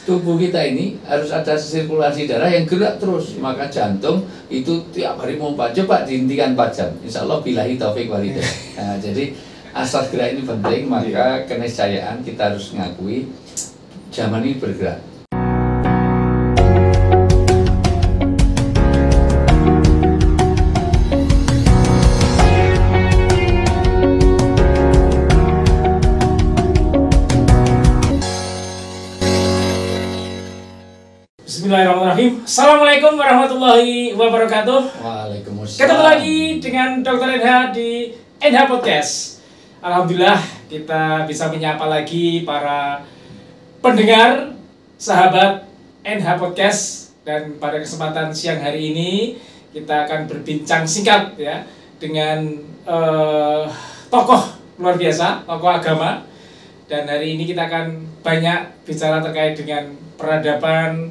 tubuh kita ini harus ada sirkulasi darah yang gerak terus. Maka jantung itu tiap hari pompa. Coba dihentikan 4 jam. Insya Allah billahi taufik walhidayah. Nah, jadi asal gerak ini penting, maka keniscayaan kita harus mengakui zaman ini bergerak. Bismillahirrahmanirrahim. Assalamualaikum warahmatullahi wabarakatuh. Waalaikumsalam. Ketemu lagi dengan Dr. NH di NH Podcast. Alhamdulillah kita bisa menyapa lagi para pendengar, sahabat NH Podcast. Dan pada kesempatan siang hari ini kita akan berbincang singkat ya dengan tokoh luar biasa, tokoh agama. Dan hari ini kita akan banyak bicara terkait dengan peradaban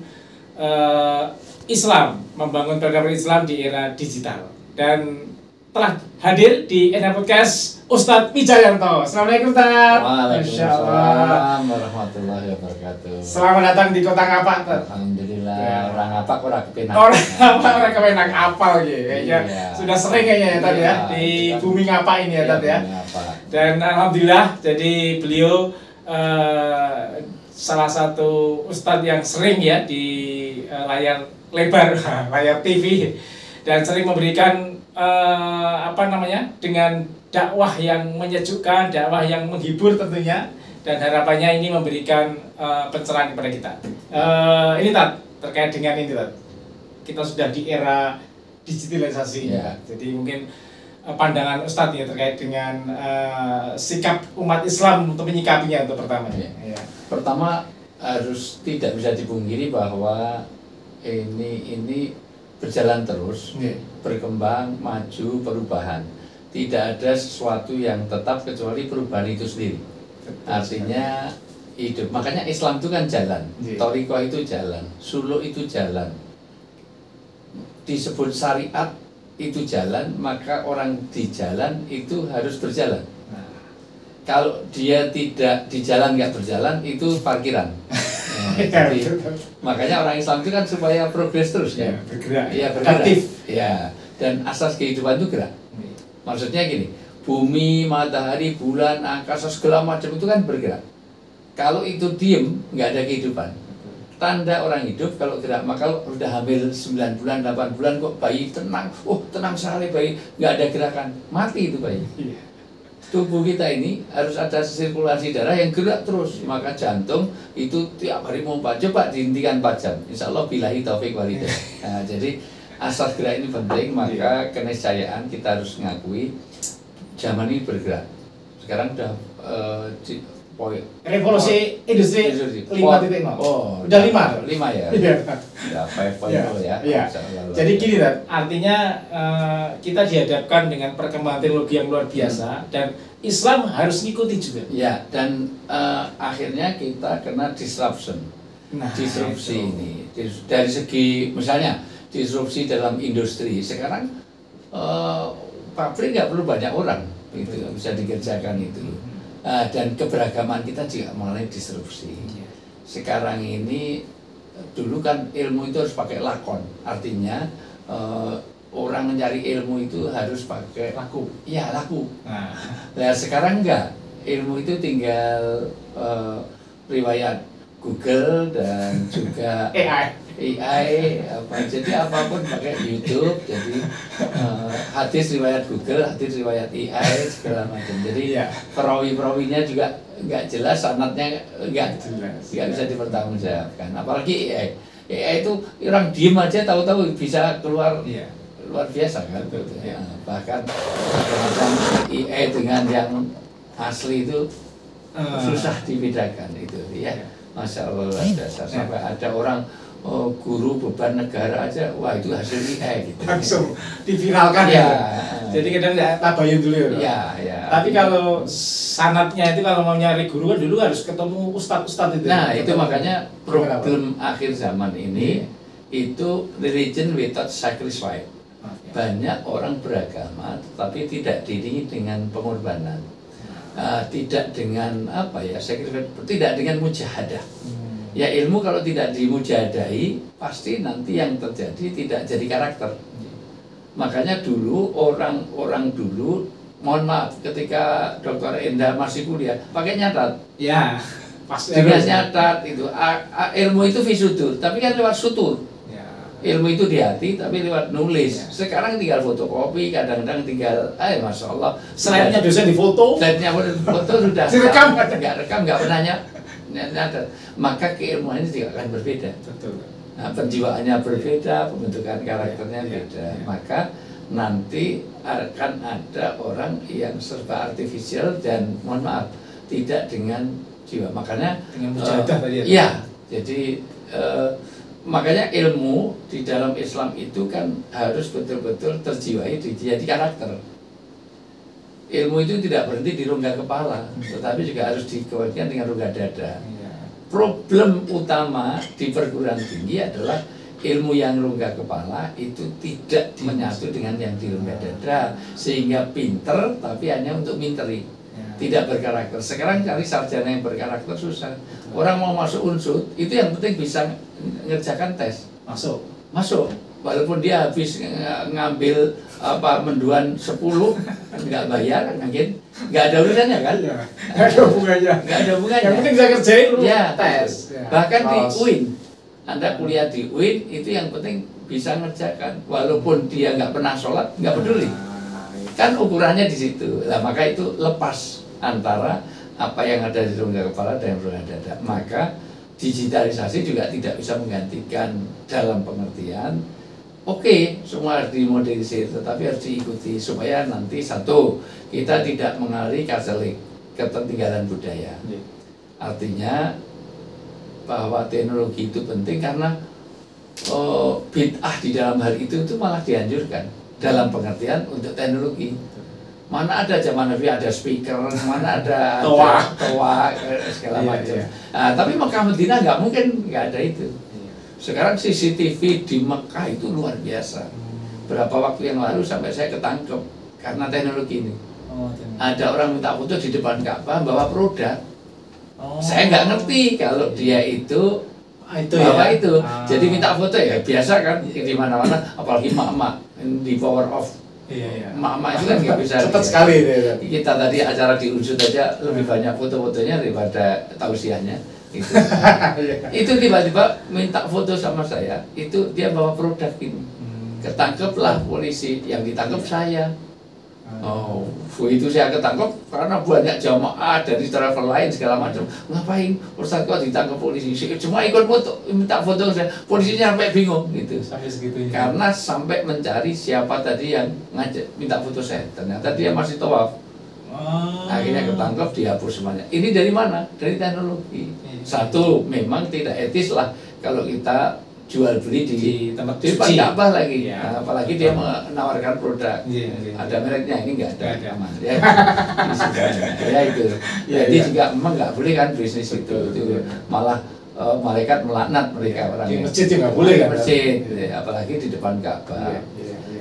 Islam, membangun peradaban Islam di era digital. Dan telah hadir di NH Podcast Ustadz Wijayanto. Assalamualaikum Ustadz. Waalaikumsalam warahmatullahi wabarakatuh. Selamat datang di kota Ngapak. Alhamdulillah Ya. orang Ngapak orang kepenak. Orang kepenak apal gitu kayaknya. Iya. Sudah sering kayaknya ya Tad ya di bumi Ngapak ini ya Tad ya. Dan alhamdulillah jadi beliau salah satu ustadz yang sering ya di layar lebar, layar TV, dan sering memberikan dengan dakwah yang menyejukkan, dakwah yang menghibur tentunya, dan harapannya ini memberikan pencerahan kepada kita. Ini Tad, terkait dengan ini Tad, kita sudah di era digitalisasi ya. Jadi mungkin pandangan Ustadz ya terkait dengan sikap umat Islam untuk menyikapinya untuk pertama. Ya. Pertama harus tidak bisa dipungkiri bahwa ini berjalan terus, berkembang, maju, perubahan. Tidak ada sesuatu yang tetap kecuali perubahan itu sendiri. Artinya hidup. Makanya Islam itu kan jalan, Thariqah itu jalan, suluk itu jalan. Disebut syariat itu jalan, maka orang di jalan itu harus berjalan. Kalau dia tidak di jalan nggak berjalan, itu parkiran. Jadi, makanya orang Islam itu kan supaya progres terus ya, bergerak, ya bergerak, aktif. ya. Dan asas kehidupan itu gerak. Maksudnya gini, bumi, matahari, bulan, angkasa segala macam itu kan bergerak. Kalau itu diem, nggak ada kehidupan. Tanda orang hidup kalau gerak. Maka kalau udah hamil 9 bulan, 8 bulan kok bayi tenang, tenang sekali bayi, nggak ada gerakan, mati itu bayi. Tubuh kita ini harus ada sirkulasi darah yang gerak terus. Maka jantung itu tiap hari pompa. Coba dihentikan 4 jam. Insya Allah billahi taufik walhidayah. Nah, jadi asal gerak ini penting, maka keniscayaan kita harus mengakui zaman ini bergerak. Sekarang udah revolusi industri 5.0. Udah 5 ya. Udah 5.0 ya. Jadi gini Tad, artinya kita dihadapkan dengan perkembangan teknologi yang luar biasa dan Islam harus ngikuti juga. Ya, dan akhirnya kita kena disruption. Disrupsi ini dari segi misalnya disrupsi dalam industri. Sekarang pabrik nggak perlu banyak orang, itu bisa dikerjakan itu. Dan keberagaman kita juga mengenai disrupsi. Sekarang ini, dulu kan ilmu itu harus pakai lakon. Artinya orang mencari ilmu itu harus pakai laku. Ya, laku. Nah, sekarang enggak. Ilmu itu tinggal riwayat Google dan juga AI jadi apapun pakai YouTube. Jadi hadis riwayat Google, hadis riwayat AI segala macam. Jadi perawi-perawinya juga nggak jelas, sanadnya nggak bisa dipertanggungjawabkan. Apalagi AI itu orang diem aja tahu-tahu bisa keluar luar biasa kan. Bahkan macam AI dengan yang asli itu susah dibedakan itu ya. Masya Allah dasar. Sampai ada orang guru beban negara aja, wah itu hasil AI gitu. Langsung diviralkan ya. Jadi kadang tabayun dulu ya. Tapi kalau sanatnya itu kalau mau nyari guru kan dulu harus ketemu ustadz itu. Nah itu makanya problem akhir zaman ini itu religion without sacrifice. Banyak orang beragama tapi tidak diiringi dengan pengorbanan. Tidak dengan tidak dengan mujahadah. Ya ilmu kalau tidak dimujadahi pasti nanti yang terjadi tidak jadi karakter. Makanya dulu orang-orang dulu, mohon maaf, ketika Dr. Enda masih kuliah pakai nyatat. Ya, pasti dengan nyatat itu. Ilmu itu fisudur, tapi kan lewat sutur. Ilmu itu di hati tapi lewat nulis. Sekarang tinggal fotokopi, kadang-kadang tinggal, masya Allah. Slide-nya dosen di foto. Slide-nya foto sudah. Direkam. Nggak pernah nyatat. Maka keilmuannya juga akan berbeda. Betul. Nah, penjiwaannya berbeda, pembentukan karakternya beda. Maka nanti akan ada orang yang serba artifisial dan mohon maaf tidak dengan jiwa. Makanya dengan mujahadah tadi ya. Iya, jadi makanya ilmu di dalam Islam itu kan harus betul-betul terjiwai jadi karakter. Ilmu itu tidak berhenti di rongga kepala, tetapi juga harus dikaitkan dengan rongga dada. Problem utama di perguruan tinggi adalah ilmu yang rongga kepala itu tidak menyatu dengan yang di rongga dada, sehingga pinter tapi hanya untuk minteri, tidak berkarakter. Sekarang cari sarjana yang berkarakter susah. Orang mau masuk unsur itu yang penting bisa ngerjakan tes. Masuk. Walaupun dia habis ngambil menduan 10 nggak bayar, mungkin nggak ada urusannya kan? Nggak ada hubungannya. Yang penting bisa kerjain lu tes. Bahkan di UIN, Anda kuliah di UIN itu yang penting bisa ngerjakan. Walaupun dia nggak pernah sholat, nggak peduli. Kan ukurannya di situ. Nah, maka itu lepas antara apa yang ada di rongga kepala dan rongga dada. Maka digitalisasi juga tidak bisa menggantikan dalam pengertian semua harus dimodernisir, tetapi harus diikuti supaya nanti satu, kita tidak mengalih Katolik, ketertinggalan budaya. Artinya bahwa teknologi itu penting karena bid'ah di dalam hal itu malah dianjurkan dalam pengertian untuk teknologi. Mana ada zaman Nabi ada speaker, mana ada toa segala macam. Nah, tapi Mekah Madinah nggak mungkin nggak ada itu. Sekarang CCTV di Mekah itu luar biasa. Berapa waktu yang lalu sampai saya ketangkep karena teknologi ini. Ada orang minta foto di depan Ka'bah bawa produk. Saya nggak ngerti kalau dia itu bawa itu. Jadi minta foto ya biasa kan di mana-mana, apalagi emak-emak di power off. Emak-emak itu kan nggak bisa. Cepat sekali. Kita tadi acara di Unsur aja lebih banyak foto-fotonya daripada tausiahnya. Itu tiba-tiba minta foto sama saya, itu dia bawa produk ini. Ketangkeplah polisi, yang ditangkap saya. Itu saya ketangkep karena banyak jamaah dari travel lain segala macam. Ngapain Ustaz kok ditangkap polisi? Cuma ikut foto, minta foto saya. Polisinya sampai bingung gitu. Sampai segitunya. Karena sampai mencari siapa tadi yang ngajak minta foto saya. Ternyata dia masih tawaf. Akhirnya ketangkep, dihapus semuanya. Ini dari mana? Dari teknologi. Satu, memang tidak etis lah kalau kita jual beli di tempat suci. Ka'bah lagi. Nah, apalagi dia menawarkan produk. Ada mereknya, ini nggak ada. Ya itu. Jadi juga memang nggak boleh kan bisnis itu malah malaikat melaknat mereka orang. Di masjid juga nggak boleh kan? Masjid, apalagi di depan Ka'bah.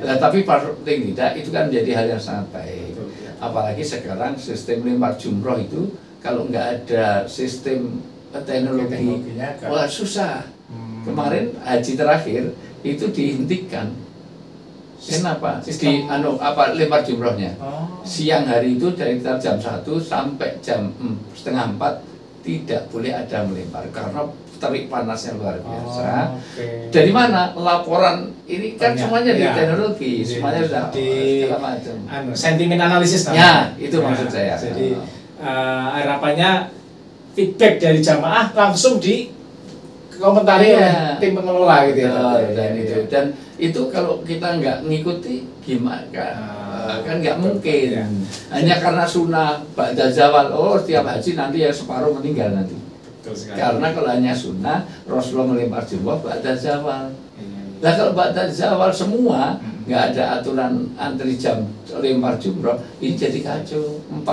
Tapi paling tidak itu kan menjadi hal yang sangat baik. Apalagi sekarang sistem lempar jumroh itu kalau nggak ada sistem teknologinya, wah susah. Kemarin haji terakhir itu dihentikan. Kenapa? Lempar jumrohnya. Siang hari itu dari jam 1 sampai jam setengah 4 tidak boleh ada melempar karena terik panasnya luar biasa. Dari mana? Laporan ini kan semuanya di teknologi, semuanya sudah segala macam. Sentimen analisis namanya. Ya, itu maksud saya. Jadi harapannya feedback dari jamaah langsung di komentari oleh tim pengelola gitu ya. Dan itu kalau kita nggak ngikuti gimana kan nggak mungkin. Hanya karena sunnah ba'da zawal, setiap haji nanti ya separuh meninggal nanti. Karena kalau hanya sunnah, Rasulullah melempar jumroh ba'da zawal. Nah kalau ba'da zawal semua nggak ada aturan antri jam lempar jumroh, ini jadi kacau. 4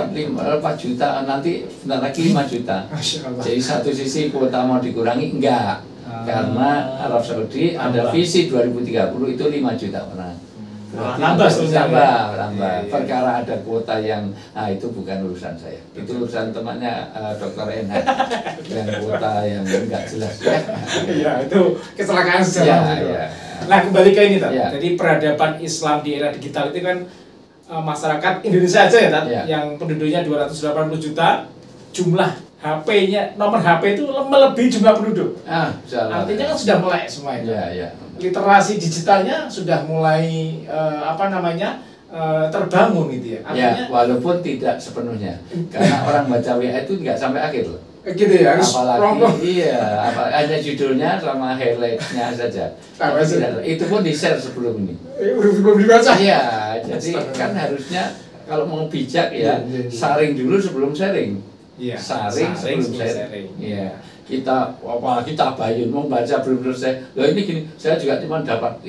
juta nanti sebentar lagi 5 juta. Jadi satu sisi kuota mau dikurangi enggak, karena Arab Saudi ada visi 2030 itu 5 juta orang. nambah nambah. Perkara ada kuota yang, itu bukan urusan saya. Itu urusan temannya Dr. NH yang kuota yang enggak jelas. Iya, itu kecelakaan sejarah. Ya. Nah, kembali ke ini, Tat. Jadi peradaban Islam di era digital itu kan masyarakat Indonesia aja ya, Tat, yang penduduknya 280 juta, jumlah HP-nya, nomor HP itu melebihi jumlah penduduk. Artinya kan sudah mulai semua itu. Literasi digitalnya sudah mulai terbangun gitu ya. Artinya, walaupun tidak sepenuhnya. Karena orang baca WA itu nggak sampai akhir loh. Gitu ya, apalagi hanya judulnya sama highlight-nya saja. Itu pun di-share sebelum ini. Belum dibaca. Iya, jadi kan harusnya kalau mau bijak saring dulu sebelum sharing. Saring sebelum sharing. Iya. Kita tabayun mau baca belum selesai. Loh ini gini, saya juga cuma dapat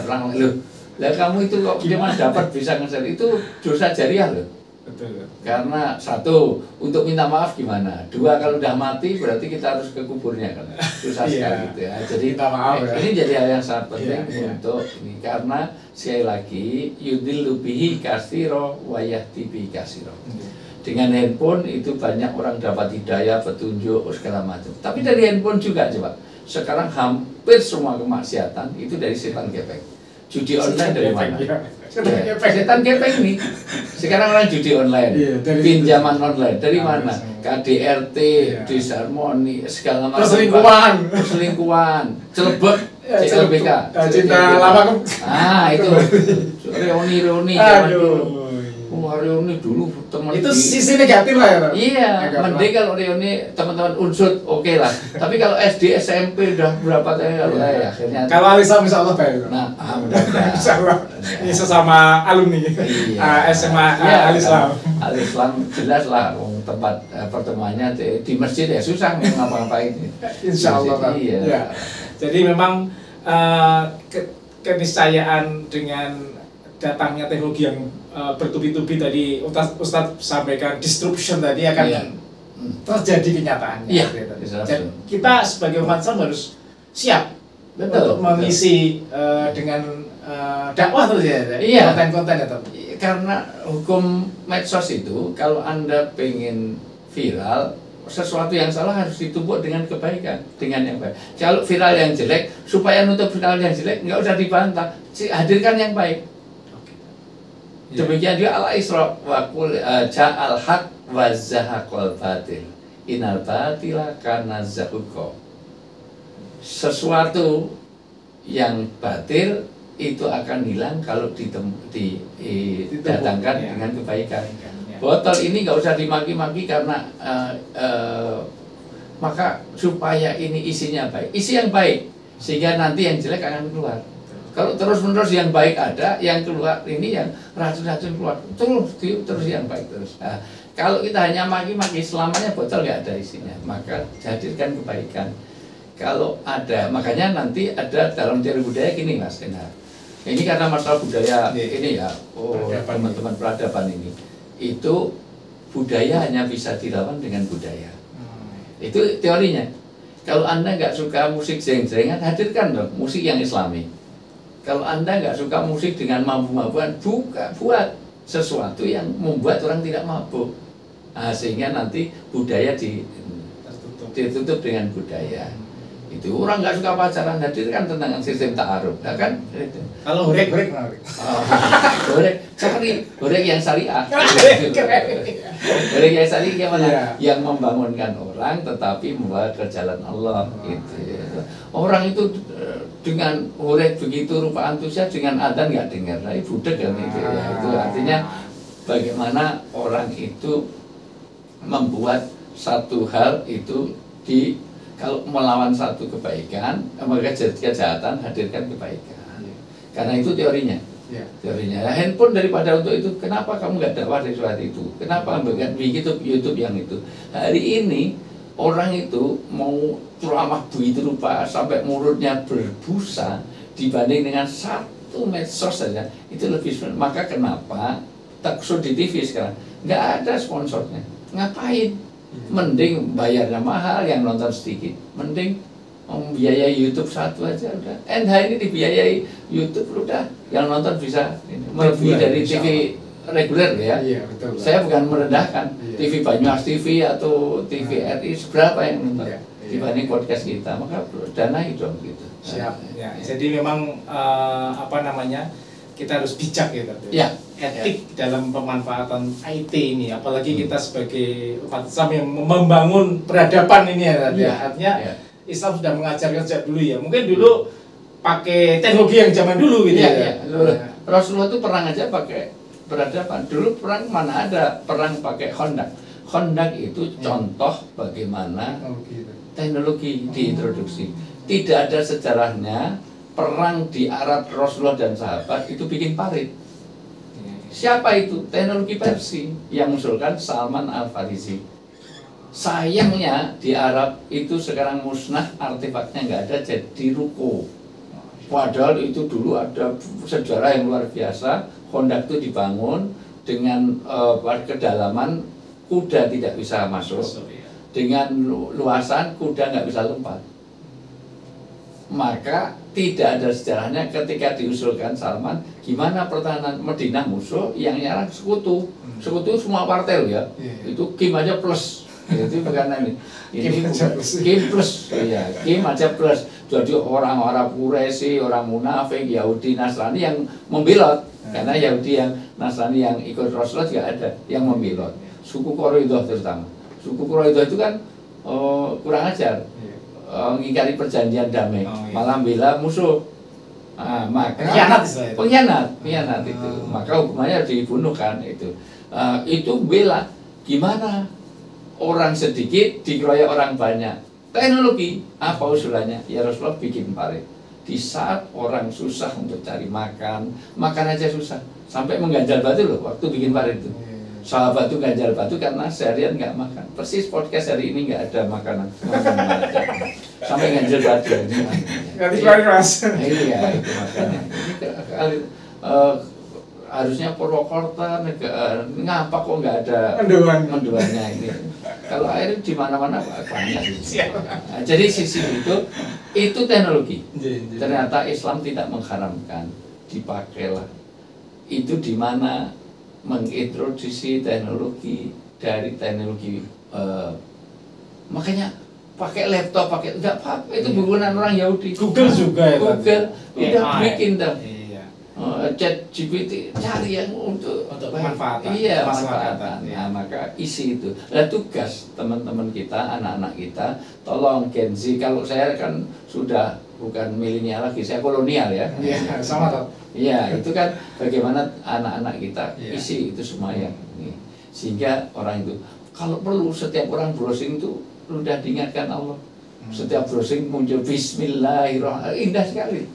orang loh. Lah kamu itu kok cuma dapat bisa nge-share, itu dosa jariah loh. Betul. Karena satu, untuk minta maaf gimana? Dua, kalau udah mati berarti kita harus ke kuburnya kan. Susah sekali gitu ya. Jadi minta maaf, ini jadi hal yang sangat penting untuk ini, karena sekali lagi yudillu bihi katsira wa yahdi bihi katsira. Dengan handphone itu banyak orang dapat hidayah, petunjuk, segala macam. Tapi dari handphone juga coba. Sekarang hampir semua kemaksiatan itu dari setan gepeng. Judi online dari mana? Setan gepeng nih. Sekarang orang judi online, pinjaman online dari mana? KDRT, disharmoni, segala macam. Perselingkuhan, celebek, CLBK, cinta lama. Itu reuni zaman dulu. Reuni dulu teman itu sisi negatif lah ya. Iya, mending kalau reuni teman-teman unsur oke lah. Tapi kalau SD SMP udah berapa kali akhirnya. Kalau Alislam insya Allah baik. Nah, mudah-mudahan. Insya Allah. Ini sesama alumni SMA Alislam. Alislam jelas lah tempat pertemuannya di masjid ya susah ngapa-ngapain. Insya Allah. Iya. Jadi memang keniscayaan dengan datangnya teknologi yang bertubi-tubi tadi Ustadz sampaikan disruption tadi akan terjadi kenyataannya. Dan kita sebagai umat Islam harus siap untuk mengisi dengan dakwah terus ya, konten-konten ya. Karena hukum medsos itu kalau Anda pengen viral, sesuatu yang salah harus ditumpuk dengan kebaikan, dengan yang baik. Kalau viral yang jelek, supaya nutup viral yang jelek nggak usah dibantah, hadirkan yang baik. Demikian juga al-Isra wa qul ja'al haq wa zahaqal batil innal batila kana zahuqa. Sesuatu yang batil itu akan hilang kalau didatangkan dengan kebaikan. Botol ini nggak usah dimaki-maki karena maka supaya ini isinya baik, isi yang baik sehingga nanti yang jelek akan keluar. Kalau terus-menerus yang baik ada, yang keluar ini yang racun-racun keluar, terus yang baik terus. Nah, kalau kita hanya maki-maki selamanya botol nggak ada isinya, maka hadirkan kebaikan. Kalau ada, makanya nanti ada dalam teori budaya gini Mas Enar. Ini karena masalah budaya ini ya, teman-teman peradaban ini, itu budaya hanya bisa dilawan dengan budaya. Itu teorinya. Kalau Anda nggak suka musik jeng-jengan, hadirkan dong musik yang Islami. Kalau Anda nggak suka musik dengan mabuk-mabukan, buat sesuatu yang membuat orang tidak mabuk. Sehingga nanti budaya ditutup dengan budaya. Itu orang nggak suka pacaran, hadirkan tentang sistem ta'aruf. Nah kan? Kalau horek. Cari horek yang syariah. Horek yang syariah gimana? Yang membangunkan orang tetapi membawa ke jalan Allah. Gitu. Orang itu dengan horek begitu rupa antusias, dengan adzan nggak dengar, budek kan itu ya. Itu artinya bagaimana orang itu membuat satu hal itu kalau melawan satu kebaikan, maka kejahatan hadirkan kebaikan. Karena itu teorinya. Teorinya. Handphone daripada untuk itu, kenapa kamu nggak dakwah dari surat itu? Kenapa nggak bikin YouTube yang itu? Hari ini orang itu mau ceramah begitu rupa sampai mulutnya berbusa dibanding dengan satu medsos saja itu lebih. Maka kenapa talkshow di TV sekarang nggak ada sponsornya? Ngapain? Mending bayarnya mahal, yang nonton sedikit. Mending membiayai YouTube satu aja udah. NH ini dibiayai YouTube udah, yang nonton bisa melebihi dari TV reguler ya. Iya, betul. Saya bukan merendahkan Iya. TV Banyumas TV atau TV RI seberapa yang nonton dibanding podcast kita, maka danai dong gitu. Siap. Ya, jadi memang apa namanya, kita harus bijak ya, ya. Etik dalam pemanfaatan IT ini, apalagi kita sebagai umat Islam yang membangun peradaban ini ya, artinya Islam sudah mengajarkan sejak dulu ya. Mungkin dulu pakai teknologi yang zaman dulu gitu ya. Rasulullah itu perang aja pakai peradaban. Dulu perang mana ada perang pakai Honda. Honda itu contoh bagaimana teknologi diintroduksi. Tidak ada sejarahnya perang di Arab Rasulullah dan sahabat itu bikin parit. Siapa itu? Teknologi Persia yang mengusulkan Salman Al-Farisi. Sayangnya di Arab itu sekarang musnah, artefaknya nggak ada, jadi ruko. Padahal itu dulu ada sejarah yang luar biasa. Honda itu dibangun dengan kedalaman kuda tidak bisa masuk, dengan luasan kuda nggak bisa lompat. Maka tidak ada sejarahnya ketika diusulkan Salman, gimana pertahanan Madinah musuh yang nyerang sekutu. Sekutu semua partai loh ya. Itu Kim aja plus. Itu bukan ini. Kim plus. Iya, Kim aja plus. Jadi orang-orang Quraisy, orang munafik, Yahudi, Nasrani yang membelot. Karena Yahudi yang Nasrani yang ikut Rasulullah juga ada yang membelot. Suku Quraidah terutama. Suku Quraidah itu kan kurang ajar. Mengingkari perjanjian damai, malah bela musuh. Maka pengkhianat itu. Maka hukumannya dibunuh kan itu. Itu bela gimana orang sedikit dikeroyok orang banyak. Teknologi apa usulannya? Ya Rasulullah bikin parit. Di saat orang susah untuk cari makan aja susah. Sampai mengganjal batu loh waktu bikin parit itu. Sahabat itu ganjal batu karena seharian nggak makan. Persis podcast hari ini nggak ada makanan. Sampai ganjal batu. Iya, itu makanya. Harusnya Purwokerto ngapa kok nggak ada menduannya ini. Kalau air di mana-mana banyak. Nah, jadi sisi itu teknologi. Ternyata Islam tidak mengharamkan, dipakailah. Itu di mana mengintroduksi teknologi dari teknologi makanya pakai laptop, pakai enggak apa-apa, itu bukunan orang Yahudi. Google juga ya. Google udah bikin dong. Chat GPT cari yang untuk manfaatan. Iya, manfaatan. Nah, maka isi itu. Nah, tugas teman-teman kita, anak-anak kita, tolong Gen Z. Kalau saya kan sudah bukan milenial lagi, saya kolonial ya. Iya, sama toh. Iya, itu kan bagaimana anak-anak kita isi itu semua ya. Sehingga orang itu kalau perlu setiap orang browsing itu sudah diingatkan Allah. Setiap browsing muncul Bismillahirrahmanirrahim, indah sekali.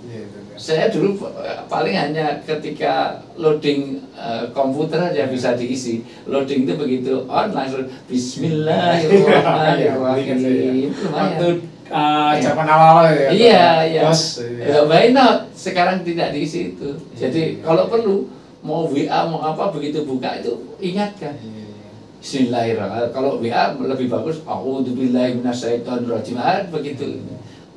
Saya dulu paling hanya ketika loading komputer aja bisa diisi. Loading itu begitu on langsung Bismillahirrahmanirrahim. Waktu zaman awal ya. Iya. Why not? Sekarang tidak diisi itu. Jadi kalau perlu mau WA mau apa begitu buka itu ingatkan. Bismillahirrahmanirrahim. Kalau WA lebih bagus. A'udzubillahi minasyaitonirrajim. Begitu.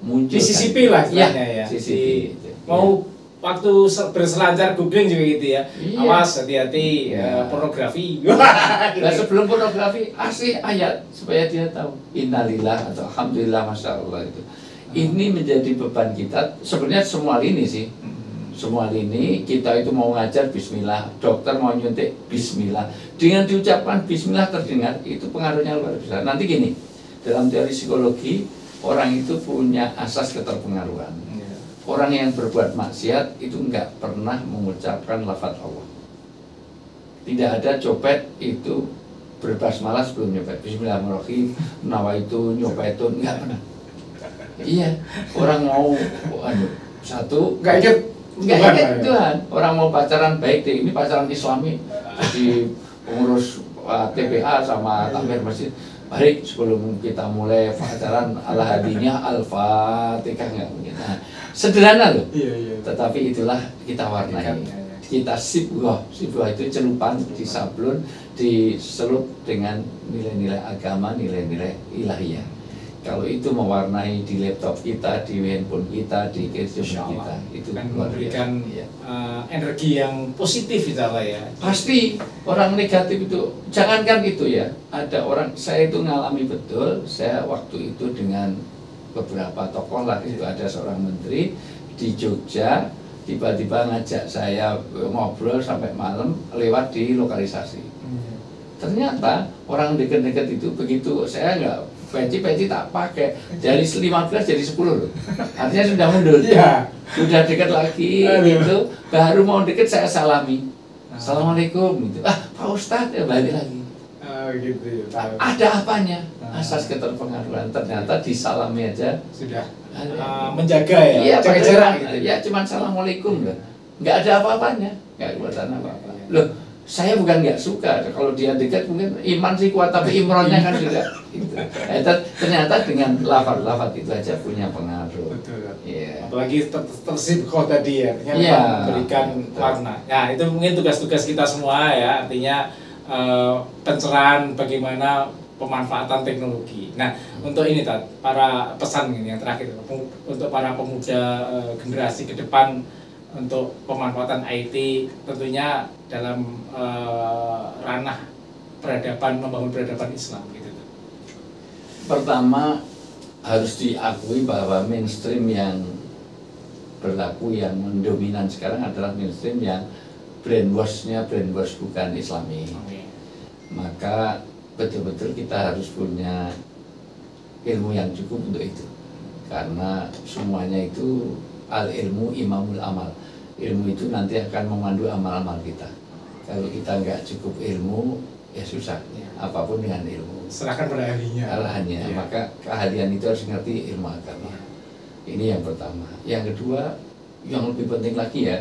Muncul. Disisipi lah sebenarnya ya. Sisipi. Mau waktu berselancar googling juga gitu ya. Awas hati-hati pornografi. Nah, sebelum pornografi asih ayat supaya dia tahu innalillah atau alhamdulillah masya Allah itu. Ini menjadi beban kita. Sebenarnya semua lini sih. Semua lini kita itu mau ngajar Bismillah, dokter mau nyuntik Bismillah. Dengan diucapkan Bismillah terdengar itu pengaruhnya luar biasa. Nanti gini, dalam teori psikologi orang itu punya asas keterpengaruhan. Orang yang berbuat maksiat itu enggak pernah mengucapkan lafaz Allah. Tidak ada copet itu berbasmalah sebelum nyopet. Bismillahirrahmanirrahim, nawaitu, nyopaitun, enggak pernah. Iya, orang mau satu enggak ingat Tuhan. Orang mau pacaran baik deh, ini pacaran Islami. Jadi pengurus TPA sama takmir masjid. Baik, sebelum kita mulai pacaran ala hadinya Al-Fatihah enggak mungkin. Nah, sederhana loh. Tetapi itulah kita warnai. Kita sibghah itu celupan, disablon, diselup dengan nilai-nilai agama, nilai-nilai ilahiyah. Kalau itu mewarnai di laptop kita, di handphone kita, di gadget kita, itu kan memberikan energi yang positif insya Allah ya. Pasti orang negatif itu, jangankan itu ya, ada orang, saya itu ngalami betul, saya waktu itu dengan beberapa tokoh lah, itu ada seorang menteri di Jogja, tiba-tiba ngajak saya ngobrol sampai malam lewat di lokalisasi. Ternyata orang deket-deket itu begitu saya nggak peci tak pakai dari 15 jadi 10 loh. Artinya sudah mundur. Ya. Sudah dekat lagi gitu. Baru mau deket saya salami. Assalamualaikum gitu. Pak Ustadz ya balik lagi. Gitu. Ada apanya? Asas keterpengaruhan. Ternyata disalami aja sudah menjaga ya. Iya, pakai jarak gitu. Ya cuman assalamualaikum loh. Nggak ada apa-apanya. Nggak kelihatan apa-apa. Loh, saya bukan nggak suka kalau dia dekat, mungkin iman sih kuat tapi imronnya kan juga gitu. Ternyata dengan lafaz itu aja punya pengaruh. Betul. Yeah. Apalagi tersibuk tadi ya, memberikan warna. Nah itu mungkin tugas-tugas kita semua ya, artinya pencerahan bagaimana pemanfaatan teknologi. Nah untuk ini para pesan ini yang terakhir untuk para pemuda generasi ke depan untuk pemanfaatan IT tentunya dalam ranah peradaban, membangun peradaban Islam gitu. Pertama harus diakui bahwa mainstream yang berlaku yang mendominan sekarang adalah mainstream yang brainwash bukan Islami. Maka betul-betul kita harus punya ilmu yang cukup untuk itu, karena semuanya itu al-ilmu imamul amal. Ilmu itu nanti akan memandu amal-amal kita. Kalau kita nggak cukup ilmu, ya susah. Apapun dengan ilmu. Serahkan pada ahlinya. Ya. Maka keahlian itu harus ngerti ilmu agama. Ini yang pertama. Yang kedua, yang lebih penting lagi ya,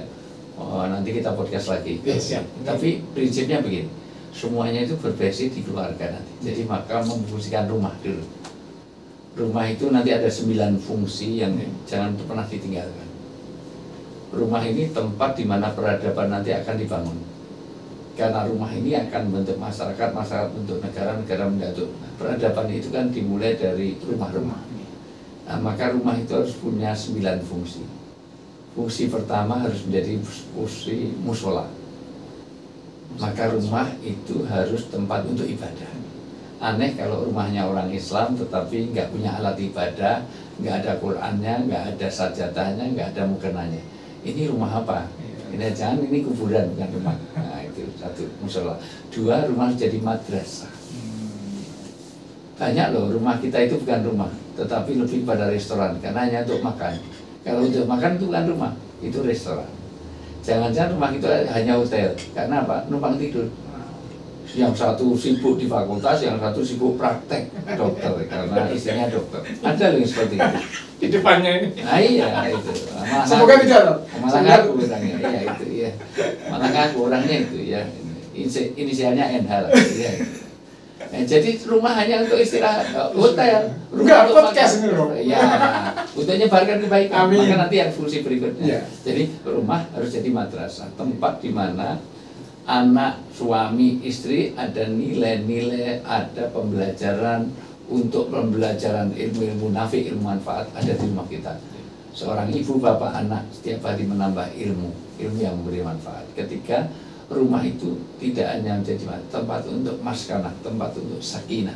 nanti kita podcast lagi. Siap. Tapi prinsipnya begini, semuanya itu berbasis di keluarga nanti. Jadi maka memfungsikan rumah dulu. Rumah itu nanti ada 9 fungsi yang jangan pernah ditinggalkan. Rumah ini tempat di mana peradaban nanti akan dibangun. Karena rumah ini akan membentuk masyarakat, masyarakat bentuk negara, negara membentuk peradaban. Itu kan dimulai dari rumah-rumah. Nah, maka rumah itu harus punya 9 fungsi. Fungsi pertama harus menjadi fungsi musola. Maka rumah itu harus tempat untuk ibadah. Aneh kalau rumahnya orang Islam tetapi nggak punya alat ibadah, nggak ada Qurannya, nggak ada sajadahnya, nggak ada mukenanya. Ini rumah apa? Ini jangan, ini kuburan bukan rumah. Nah itu satu, musola. 2, rumah jadi madrasah. Banyak loh rumah kita itu bukan rumah, tetapi lebih pada restoran karena hanya untuk makan. Kalau untuk makan itu bukan rumah, itu restoran. Jangan-jangan rumah itu hanya hotel, karena apa? Numpang tidur. Yang satu sibuk di fakultas, yang satu sibuk praktek dokter karena istrinya dokter. Ada loh yang seperti itu di depannya ini. Nah iya itu. Semoga tidak. Malah ngaku orangnya, iya itu ya. Malah ngaku orangnya itu ya. Inisialnya NH lah. Ya. Nah, jadi rumah hanya untuk istirahat, hotel. Enggak, podcast ini loh. Ya, untuk nyebarkan kebaikan. Amin. Maka nanti yang fungsi berikutnya. Ya. Jadi rumah harus jadi madrasah, tempat di mana anak, suami, istri ada nilai-nilai, ada pembelajaran untuk pembelajaran ilmu-ilmu nafi, ilmu manfaat ada di rumah kita. Seorang ibu, bapak, anak setiap hari menambah ilmu yang memberi manfaat. Ketika rumah itu tidak hanya menjadi tempat untuk maskanah, tempat untuk sakinah,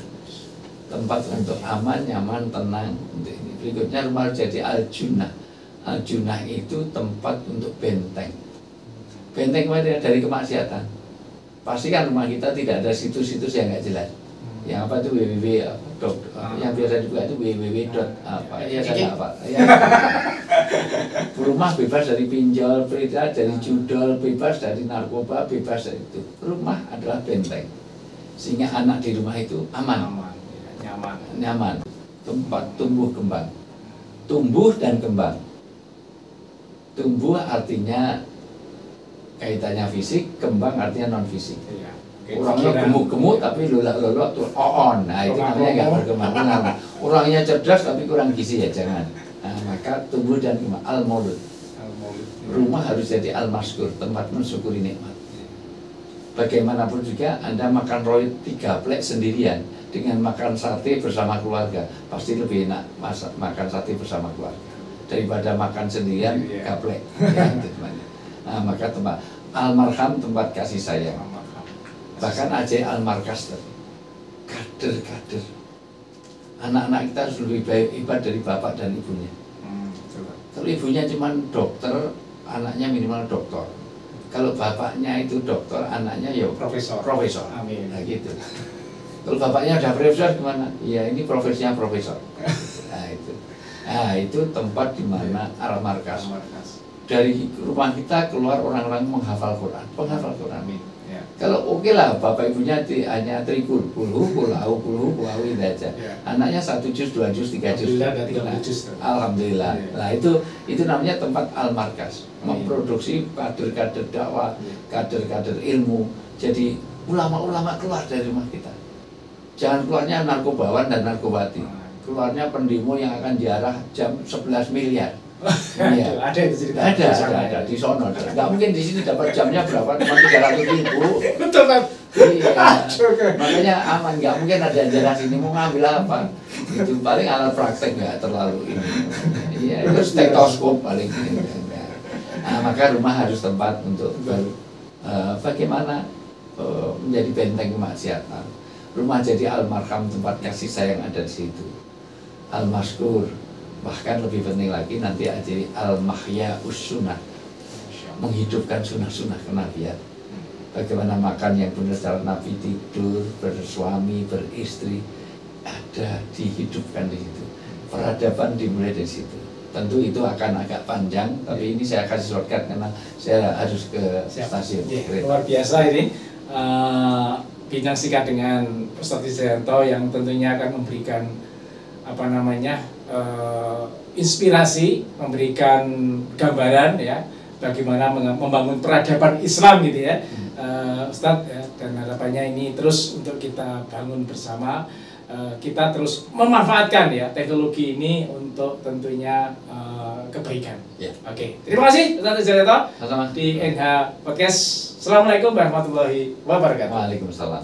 tempat untuk aman, nyaman, tenang. Berikutnya rumah jadi al-junnah. Al-junnah itu tempat untuk benteng. Benteng dari kemaksiatan. Pasti kan rumah kita tidak ada situs-situs yang nggak jelas. Yang apa itu www, yang biasa dibuka itu www. Apa? Ya saya apa? Ya. Rumah bebas dari pinjol, bebas dari judol, bebas dari narkoba, bebas dari itu. Rumah adalah benteng. Sehingga anak di rumah itu aman. Nyaman. Tempat tumbuh kembang. Tumbuh dan kembang. Tumbuh artinya kaitannya fisik, kembang artinya non fisik. Orangnya gemuk-gemuk tapi lolak-lolok tuh on. Nah itu namanya nggak berkembang. Orangnya cerdas tapi kurang gizi ya jangan. Nah, maka tumbuh dan kembang al-maulud. Rumah harus jadi al-maskur, tempat mensyukuri nikmat. Bagaimanapun juga Anda makan roti 3 plek sendirian dengan makan sate bersama keluarga, pasti lebih enak makan sate bersama keluarga daripada makan sendirian gaplek. Ya, itu temannya. Nah, maka tempat Al-Marham tempat kasih sayang. Bahkan Aceh Al-Markas, kader-kader. Anak-anak kita harus lebih baik hebat dari bapak dan ibunya. Kalau ibunya cuma dokter, anaknya minimal doktor. Kalau bapaknya itu dokter, anaknya ya profesor. Amin. Nah gitu. Kalau bapaknya udah profesor gimana? Ya ini profesinya profesor. Nah itu tempat di mana Al-Markas. Dari rumah kita keluar orang-orang menghafal Quran, penghafal Quran. Amin. Ya. Kalau oke lah, bapak ibunya hanya trikul, kulhu, ini aja. Ya. Anaknya 1 juz, 2 juz, 3 juz. Alhamdulillah, 30 juz. Alhamdulillah. Ya. Nah itu namanya tempat Al-Markas, memproduksi kader-kader dakwah, kader-kader ilmu. Jadi ulama-ulama keluar dari rumah kita. Jangan keluarnya narkobawan dan narkobati. Keluarnya pendemo yang akan diarah jam 11 miliar. Iya. Ada itu cerita. Ada di sono. Nggak mungkin di sini dapat jamnya berapa, cuma 300.000. Betul kan? Iya. Makanya aman, nggak mungkin ada ajaran sini mau ngambil apa. Itu paling alat praktek, nggak terlalu ini. Iya, itu stetoskop paling ini. Nah, maka rumah harus tempat untuk bagaimana menjadi benteng kemaksiatan. Rumah jadi Al-Marham, tempat kasih sayang ada di situ. Al-Maskur, bahkan lebih penting lagi nanti jadi Al-Mahya Us-Sunnah, menghidupkan sunnah-sunnah kenabian. Bagaimana makan yang benar cara Nabi, tidur, bersuami, beristri, ada dihidupkan di situ. Peradaban dimulai dari situ. Tentu itu akan agak panjang, tapi ini saya kasih shortcut karena saya harus ke stasiun. Luar biasa ini. Bincang singkat dengan Ustadz Wijayanto yang tentunya akan memberikan inspirasi, memberikan gambaran ya bagaimana membangun peradaban Islam gitu ya, Ustadz ya, dan harapannya ini terus untuk kita bangun bersama, kita terus memanfaatkan ya teknologi ini untuk tentunya kebaikan. Ya. Oke, terima kasih Ustadz Wijayanto Sama-sama di NH Podcast. Assalamualaikum warahmatullahi wabarakatuh. Waalaikumsalam.